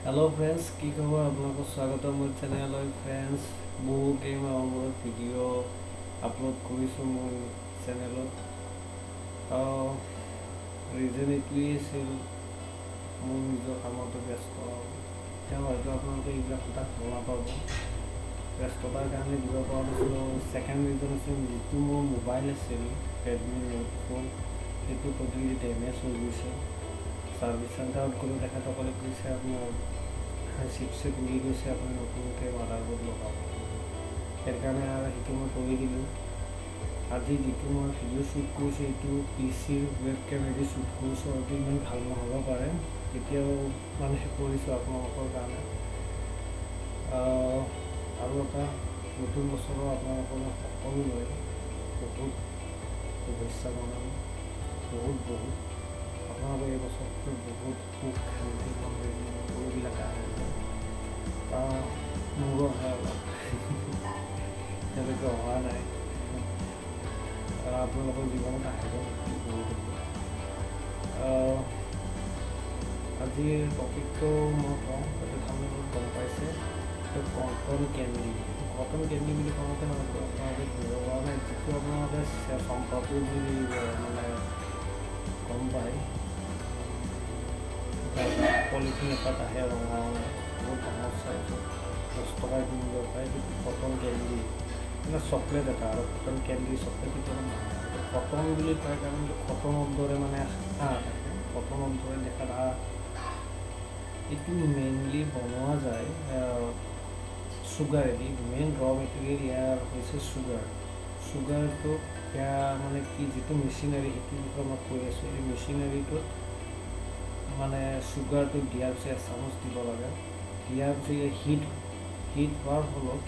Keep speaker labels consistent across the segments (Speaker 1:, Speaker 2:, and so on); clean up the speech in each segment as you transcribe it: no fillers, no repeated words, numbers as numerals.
Speaker 1: Hello friends की खबर आपको स्वागत मोर चैनल फ्रेंड्स बहु गेम मोर भिडिओ आपलोड कर मोर चैनल रिजन ये আছিল मोर निजर कामत व्यस्त हयतो अपने ये कथा ভাল नापाब व्यस्ततार कारण দিব পৰা नाছিলোঁ सेकेंड रिजन आछिल जी मोर मोबाइल आछिल रेडमी नोट फोन ये टोटली डेमेज हो गई सार्विस सेंटार गलो तेखतসকলে কৈছে আপোনাৰ চিপছেট উৰি গৈছে আপুনি নতুনকৈ মাদাৰবোৰ্ড লগাব সেইকাৰণে আৰু সেইটো মই কৰি দিলোঁ আজি যিটো মই ভিডিঅ' শ্বুট কৰিছোঁ এইটো পিচিৰ ৱেব কেমেৰাদি শ্বুট কৰিছোঁ হয়তো ইমান ভাল নহ'ব পাৰে তেতিয়াও মানে কৰিছোঁ আপোনালোকৰ কাৰণে আৰু এটা নতুন বছৰৰ আপোনালোকৰ সকলোলৈ বহুত শুভেচ্ছা জনাম বহুত আপোনালোকে এই বছৰটো বহুত সুখ শান্তি সকলোবিলাক আহে মোৰো আহে অলপ তেওঁলোকে অহা নাই আপোনালোকৰ জীৱনত আহিব আজিৰ টপিকটো মই কওঁ সেইটো আপোনালোকে গম পাইছে কটন কেণ্ডি বুলি কওঁতে আপোনালোকে ধৰিব পৰা নাই যিটো আপোনালোকে সম্পৰ্ক বুলি মানে গম পায় পলিথিন এটাত আহে ৰঙা বহুত ডাঙৰ চাইজত 10 টকাৰ কিনিব পাৰে সেইটো কটন কেণ্ডি মানে চকলেট এটা আৰু কটন কেণ্ডি চকলেট কটন বুলি কয় কাৰণ কটনৰ দৰে মানে থাকে কটনৰ দৰে দেখাত এইটো মেইনলি বনোৱা যায় চুগাৰেদি মেইন ৰ মেটেৰিয়েল ইয়াৰ হৈছে চুগাৰটো সেয়া মানে কি যিটো মেচিনাৰী সেইটো বিষয়ে মই কৈ আছোঁ এই মেচিনাৰীটোত মানে চুগাৰটো দিয়াৰ পিছত এচামুচ দিব লাগে দিয়াৰ পিছত হিট হোৱাৰ ফলত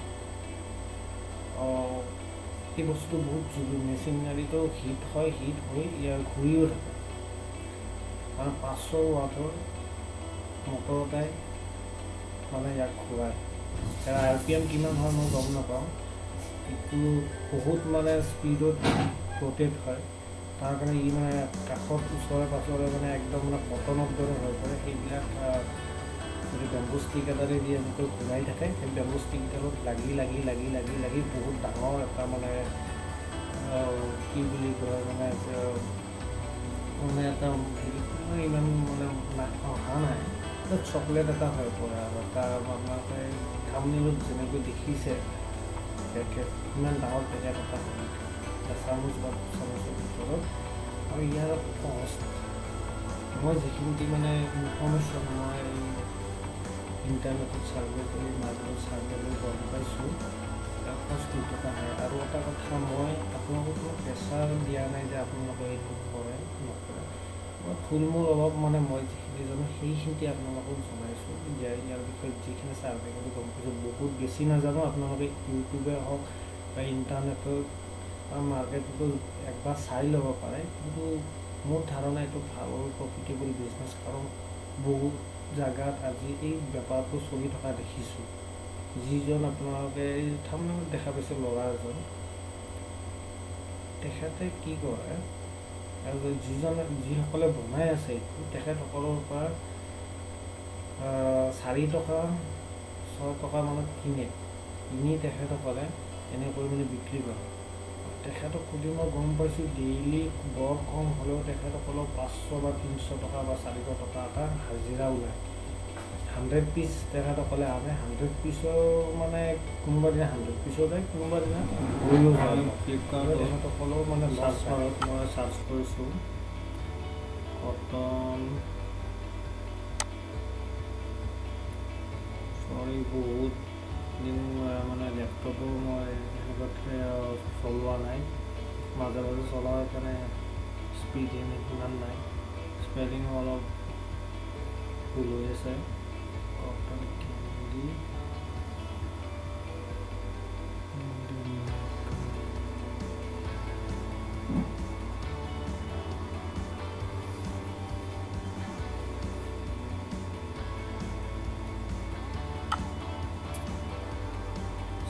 Speaker 1: এই বস্তুটো বহুত জৰুৰী মেচিনাৰীটো হিট হৈ ইয়াৰ ঘূৰিও থাকে মানে 500 ৱাটৰ মটৰ এটাই মানে ইয়াক ঘূৰায় RPM কিমান হয় মই গম নাপাওঁ এইটো বহুত মানে স্পীডত ৰ'টেট হয় তাৰ কাৰণে ই মানে কাষত ওচৰে পাছৰে মানে একদম মানে কটনৰ দৰে হৈ পৰে সেইবিলাক যদি বেম্বু ষ্টিক এটাৰে দি এনেকৈ ঘূৰাই থাকে সেই বেম্বু ষ্টিকডালত লাগি বহুত ডাঙৰ এটা মানে কি বুলি কয় মানে এটা হেৰি ইমান মানে অহা নাই চকলেট এটা হৈ পৰে আৰু তাৰ আপোনালোকে থাম্বনেইলত যেনেকৈ দেখিছে ইমান ডাঙৰ পেকেট এটা চামুচ বা চামুচৰ ভিতৰত আৰু ইয়াৰ কষ্ট মই যিখিনি মানে ইনফৰ্মেশ্যন মই ইণ্টাৰনেটত ছাৰ্ভে কৰি মাজত ছাৰ্ভে কৰি গম পাইছোঁ কষ্ট 2 টকা আহে আৰু এটা কথা মই আপোনালোকক প্ৰেছাৰ দিয়া নাই যে আপোনালোকে এইটো কৰে নকৰে মই থুলমূল অলপ মানে মই যিখিনি জানো সেইখিনি আপোনালোকক জনাইছোঁ ইয়াৰ বিষয়ে যিখিনি ছাৰ্ভে কৰি গম পাইছোঁ বহুত বেছি নাজানো আপোনালোকে ইউটিউবে হওক বা ইণ্টাৰনেটত মাৰ্কেটতো একবাৰ চাই ল'ব পাৰে কিন্তু মোৰ ধাৰণা এইটো ভাল প্ৰফিটেবল বিজনেছ কাৰণ বহুত জাগাত আজি এই বেপাৰটো চলি থকা দেখিছোঁ যিজন আপোনালোকে থাম্বনেইলত দেখা পাইছে ল'ৰা এজন তেখেতে কি কৰে আৰু যিসকলে বনাই আছে এইটো তেখেতসকলৰ পৰা 4 টকা 6 টকা মানত কিনি তেখেতসকলে এনেকৈ মানে বিক্ৰী কৰে তেখেতক সুধি মই গম পাইছোঁ ডেইলি বৰ কম হ'লেও তেখেতসকলক 500 বা 300 টকা বা 400 টকা এটা হাজিৰা ওলায় 100 পিচ তেখেতসকলে আনে 100 পিছৰ মানে কোনোবা দিনা 100 পিছৰ যায় কোনোবা দিনা গৈও যায় ফ্লিপকাৰ্টত তেখেতসকলৰ মানে মই চাৰ্চ কৰিছোঁ কটন বহুত দিন মানে লেপটপো মই এনেকুৱাকৈ চলোৱা নাই মাজে চলোৱাৰ কাৰণে স্পীড ইমান নাই স্পেলিঙো অলপ ভুল হৈ আছে কটন কেণ্ডি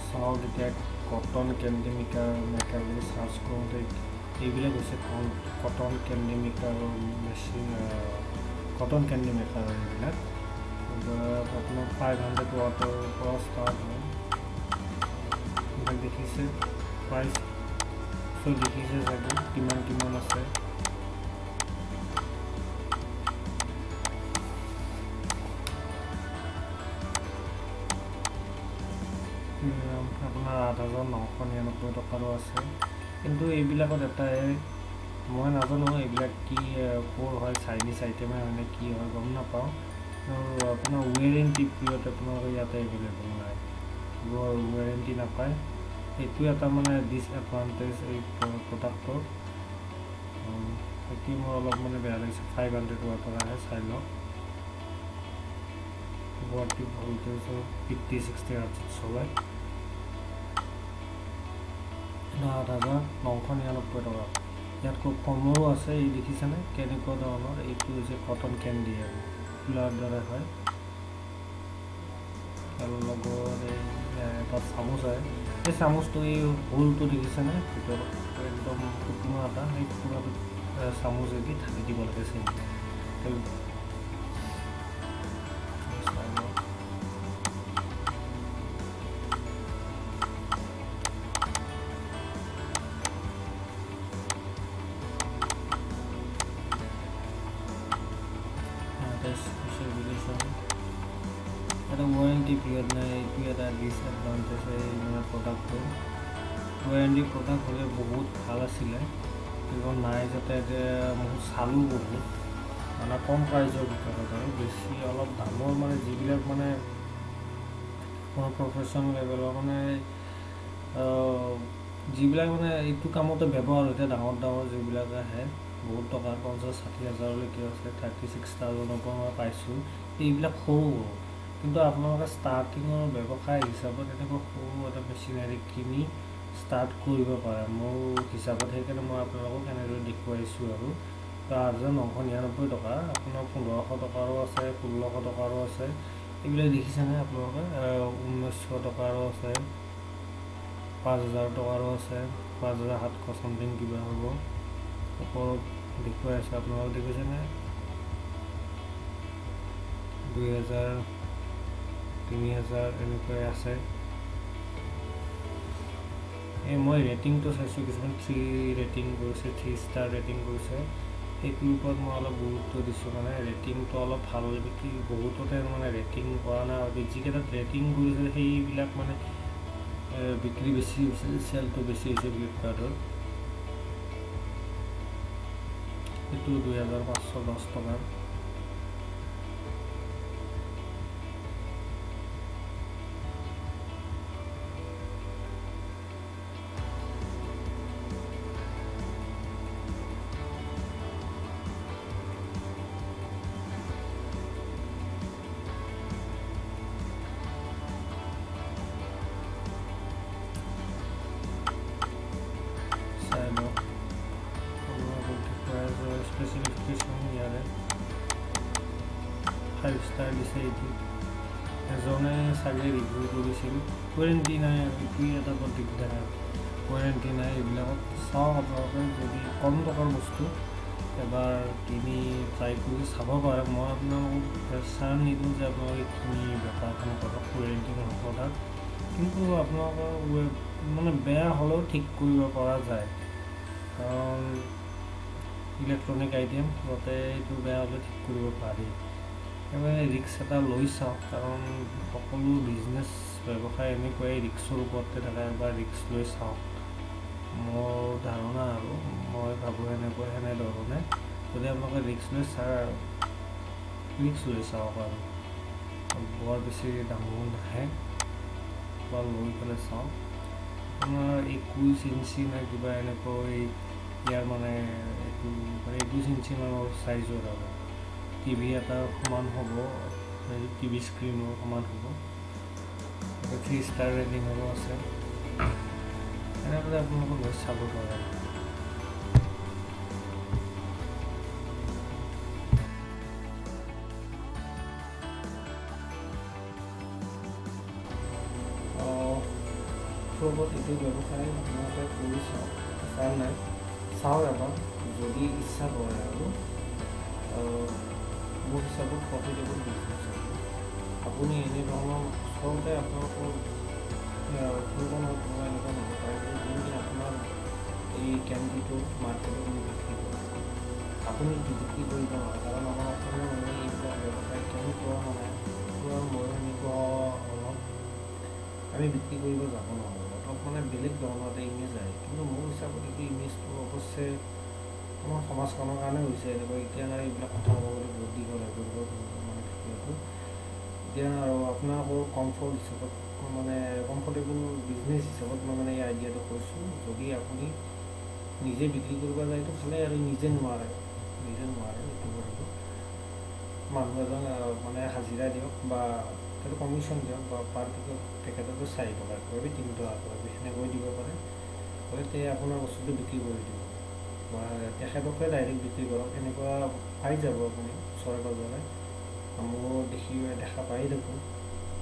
Speaker 1: চাওঁ তেতিয়া কটন কেণ্ডি মেকাৰ বুলি চাৰ্চ কৰোঁতে এইবিলাক হৈছে cotton candy maker machine cotton candy maker এইবিলাক আপোনাৰ 500 ৱাটৰ পৰা ষ্টাৰ্ট হয়। এইবিলাক দেখিছে প্ৰাইচ চ' দেখিছে চাগে কিমান আছে। আপোনাৰ 8,999 টকাৰো আছে। কিন্তু এইবিলাকত এটাই মই নাজানো এইবিলাক কি ক'ৰ হয়, চাইনিজ আইটেমে হয়নে কি হয় গম নাপাওঁ। আৰু আপোনাৰ ৱাৰেণ্টি পিৰিয়ড আপোনালোকে ইয়াতে এভেইলেবল নাই, ৱাৰেণ্টি নাপায়। সেইটো এটা মানে ডিছএডভান্টেজ এই প্ৰডাক্টৰ। সেইটো মোৰ অলপ মানে বেয়া লাগিছে। 500 ৱাটৰ আহে, চাই লওক। গুৱাহাটী ভল্টেজৰ 50-60 হাৰ্টজত চলায়। 8,999 টকা। ইয়াতকৈ কমৰো আছে। এই দেখিছেনে কেনেকুৱা ধৰণৰ? এইটো হৈছে কটন কেণ্ডি আৰু ফুলাৰ দৰে হয়। তাৰ লগত এটা চামুচ আহে। এই চামুচটো এই হোলটো দেখিছেনে ভিতৰত একদম ফুটুঙা এটা, সেই ফুটুঙাটোত চামুচেদি ঢালি দিব লাগে চেনি। এটা ৱাৰেণ্টি পিৰিয়ড নাই, এইটো এটা ডিছএডভান্টেজ এই মানে প্ৰডাক্টটোৰ। ৱাৰেণ্টি প্ৰডাক্ট হ'লে বহুত ভাল আছিলে, কিন্তু নাই যাতে। এতিয়া মই চালোঁ বহুত মানে কম প্ৰাইজৰ ভিতৰত আৰু বেছি অলপ দামৰ মানে যিবিলাক মানে কোনো প্ৰফেশ্যন লেভেলৰ মানে যিবিলাক মানে এইটো কামতে ব্যৱহাৰ হৈছে, ডাঙৰ যিবিলাক আহে বহুত টকা 50-60 হাজাৰলৈকে আছে। 36,000 পৰা মই পাইছোঁ। এইবিলাক সৰু, কিন্তু আপোনালোকে ষ্টাৰ্টিঙৰ ব্যৱসায় হিচাপত এনেকুৱা সৰু এটা মেচিনাৰী কিনি ষ্টাৰ্ট কৰিব পাৰে মোৰ হিচাপত। সেইকাৰণে মই আপোনালোকক এনেদৰে দেখুৱাইছোঁ আৰু। 8,999 টকা। আপোনাৰ 1,500 টকাৰো আছে, 1,600 টকাৰো আছে। এইবিলাক দেখিছেনে আপোনালোকে? 1,900 টকাৰো আছে, 5,000 টকাৰো আছে, 5,700 চামথিং কিবা হ'ব। ওপৰত দেখুৱাই আছে আপোনালোকে দেখিছেনে? 2,000, 3,000 এনেকৈ আছে। এই মই ৰেটিংটো চাইছোঁ, কিছুমান 3 ৰেটিং কৰিছে, 3 ষ্টাৰ ৰেটিং কৰিছে। সেইটোৰ ওপৰত মই অলপ গুৰুত্ব দিছোঁ, মানে ৰেটিংটো অলপ ভাল বিক্ৰী। বহুততে মানে ৰেটিং কৰা নাই, যিকেইটাত ৰেটিং কৰিছে সেইবিলাক মানে বিক্ৰী বেছি হৈছে, চেলটো বেছি হৈছে ফ্লিপকাৰ্টৰ। সেইটো 2,510 টকাৰ। চাই লওক স্পেচিফিকেশ্যন ইয়াৰে 5 ষ্টাৰ দিছে। এইটো এজনে চাগে ৰিভিউ কৰিছিল। ৱাৰেণ্টি নাই, এইটোৱে এটা বৰ দিগদাৰ। ৱাৰেণ্টি নাই এইবিলাকত। চাওক আপোনালোকে যদি কম টকাৰ বস্তু এবাৰ কিনি ট্ৰাই কৰি চাব পাৰে। মই আপোনালোকক প্ৰেছাৰ নিদিওঁ যে আপোনালোকে কিনি বেপাৰখন কৰক, ৱাৰেণ্টি নহয় প্ৰডাক্ট। কিন্তু আপোনালোকৰ মানে বেয়া হ'লেও ঠিক কৰিব পৰা যায়, কাৰণ ইলেক্ট্ৰনিক আইটেম যাতে এইটো বেয়া হ'লে ঠিক কৰিব পাৰি। সেইবাবে ৰিক্স এটা লৈ চাওক, কাৰণ সকলো বিজনেছ ব্যৱসায় এনেকুৱাই ৰিক্সৰ ওপৰতে থাকে। এবাৰ ৰিক্স লৈ চাওক, মোৰ ধাৰণা আৰু মই ভাবোঁ সেনেধৰণে যদি আপোনালোকে ৰিক্স লৈ চাওক আৰু বৰ বেছি দামো নাহে, বা লৈ পেলাই চাওক। আপোনাৰ 21 ইঞ্চি নে কিবা এনেকৈ ইয়াৰ মানে এইটো 21 ইঞ্চি মানৰ চাইজৰ আৰু টিভি এটা সমান হ'ব, টিভি স্ক্ৰীনৰ সমান হ'ব। 3 ষ্টাৰ ৰেটিঙৰো আছে। এনেদৰে আপোনালোকে লৈ চাব পাৰে। ওপৰত এইটো ব্যৱসায় আপোনালোকে কৰি চাওক, চাই নাই চাওক এবাৰ যদি ইচ্ছা কৰে আৰু মোৰ হিচাপত প্ৰফিটেবল বিজনেছ। আপুনি এনেধৰণৰ ওচৰতে আপোনালোকৰ কোনোবা এনেকুৱা হ'ব পাৰে যে যোনদিন আপোনাৰ এই কেণ্ডিটো মাৰ্কেটত বিক্ৰী কৰে, আপুনি বিক্ৰী কৰিব নোৱাৰে। কাৰণ আমাৰ অসমীয়া মানুহে এইবিলাক ব্যৱসায় কেনেকুৱা মই এনেকুৱা অলপ আমি বিক্ৰী কৰিব যাব নোৱাৰোঁ। অলপ বেলেগ ধৰণৰ এটা ইমেজ আহে, কিন্তু মোৰ হিচাপত এইটো ইমেজটো অৱশ্যে আমাৰ সমাজখনৰ কাৰণে হৈছে এনেকুৱা। এতিয়া এইবিলাক কথা ক'বলৈ বহুত দীঘল হৈ পৰিব ভিডিঅ'টো। এতিয়া আৰু আপোনালোকৰ কমফৰ্ট হিচাপত কমফৰ্টেবল বিজনেছ হিচাপত মই এই আইডিয়াটো কৈছোঁ। যদি আপুনি নিজে বিক্ৰী কৰিব যায়তো ভালে, আৰু নিজে নোৱাৰে এইটো কৰিব, মানুহ এজন হাজিৰা দিয়ক বা সেইটো কমিশ্যন দিয়ক, বা পাৰ পেকেটতো 4 টকা কৰি 3 টকা কৰি সেনেকৈ দিব পাৰে। গতিকে আপোনাৰ বস্তুটো বিক্ৰী কৰি দিব, বা তেখেতকে ডাইৰেক্ট বিক্ৰী কৰক। এনেকুৱা পাই যাব আপুনি ওচৰে পাঁজৰে, মোৰ দেখা পাই থাকোঁ।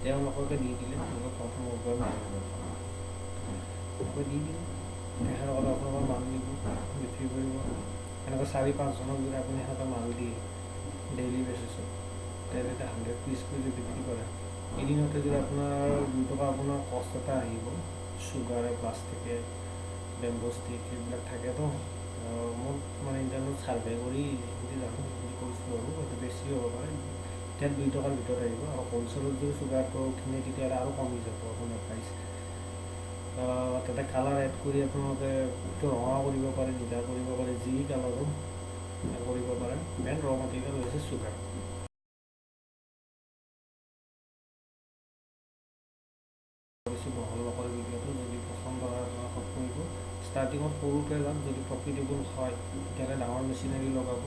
Speaker 1: তেওঁলোককে দি দিলে এনেকৈ দি দিলে তেখেতসকলে আপোনালোকৰ মাল দিব, বিক্ৰী কৰিব। এনেকৈ 4-5জনক যদি আপুনি সেনেকৈ মাল দিয়ে ডেইলি বেচিছত, তেতিয়া 100 পিচ কৰি বিক্ৰী কৰে, এদিনতে যদি আপোনাৰ 2 টকা আপোনাৰ কষ্ট এটা আহিব। চুগাৰে, প্লাষ্টিকে, বেম্বো ষ্টিক এইবিলাক থাকেতো। মোৰ ইণ্টাৰনেট ছাৰ্ভে কৰি জানো কৰিছোঁ, আৰু সেইটো বেছি হ'ব পাৰে। এতিয়া 2 টকাৰ ভিতৰত আহিব, আৰু হ'লচেলত যদি চুগাৰটো কিনে তেতিয়াহ'লে আৰু কমি যাব আপোনাৰ প্ৰাইচ। তাতে কালাৰ এড কৰি আপোনালোকে এইটো ৰঙা কৰিব পাৰে, নীলা কৰিব পাৰে, যি কালাৰো কৰিব পাৰে। মেইন ৰ মেটেৰিয়েল হৈছে চুগাৰ। বেছি বহল নকৰে ভিডিঅ'টো, যদি পচন্দ হয় আপোনালোকক কৰিব। ষ্টাৰ্টিঙত সৰুকৈ যাম, যদি প্ৰফিটেবল হয় তেতিয়াহ'লে ডাঙৰ মেচিনাৰী লগাব।